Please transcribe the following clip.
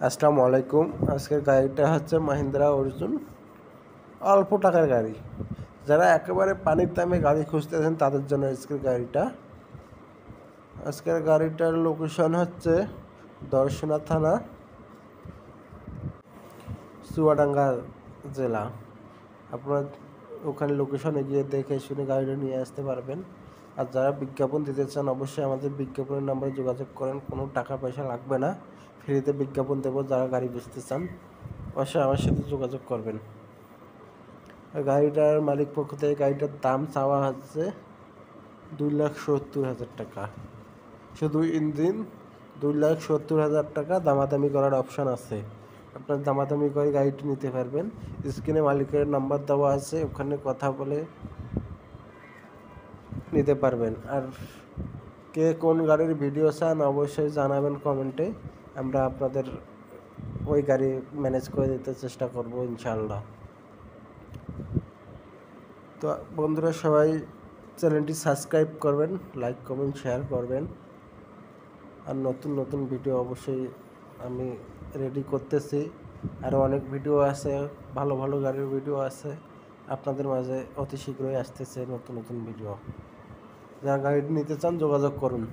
আসসালামু আলাইকুম। আজকের গাড়িটা হচ্ছে মাহিন্দ্রা অর্জুন, অল্প টাকার গাড়ি। যারা একেবারে পানির দামে গাড়ি খুঁজতেছেন তাদের জন্য আজকের গাড়িটার লোকেশন হচ্ছে দর্শনা থানা, চুয়াডাঙ্গা জেলা। আপনারা ওখানে লোকেশনে গিয়ে দেখে শুনে গাড়িটা নিয়ে আসতে পারবেন। আর যারা বিজ্ঞাপন দিতে চান অবশ্যই আমাদের বিজ্ঞাপনের নাম্বারে যোগাযোগ করেন, কোনো টাকা পয়সা লাগবে না, ফ্রিতে বিজ্ঞাপন দেবো। যারা গাড়ি বেচতে চান অবশ্যই আমার সাথে যোগাযোগ করবেন। গাড়িটার মালিক পক্ষ থেকে গাড়িটার দাম চাওয়া হচ্ছে 2,70,000 টাকা। শুধু ইঞ্জিন 2,70,000 টাকা। দামাদামি করার অপশান আছে, আপনার দামাদামি করে গাড়িটি নিতে পারবেন। স্ক্রিনে মালিকের নাম্বার দেওয়া আছে, ওখানে কথা বলে নিতে পারবেন। আর কে কোন গাড়ির ভিডিও চান অবশ্যই জানাবেন কমেন্টে, আমরা আপনাদের ওই গাড়ি ম্যানেজ করে দিতে চেষ্টা করব ইনশাআল্লাহ। তো বন্ধুরা সবাই চ্যানেলটি সাবস্ক্রাইব করবেন, লাইক কমেন্ট শেয়ার করবেন। আর নতুন নতুন ভিডিও অবশ্যই আমি রেডি করতেছি। আরও অনেক ভিডিও আছে, ভালো ভালো গাড়ির ভিডিও আছে আপনাদের মাঝে, অতি শীঘ্রই আসতেছে নতুন নতুন ভিডিও। যারা গাড়ি নিতে চান যোগাযোগ করুন।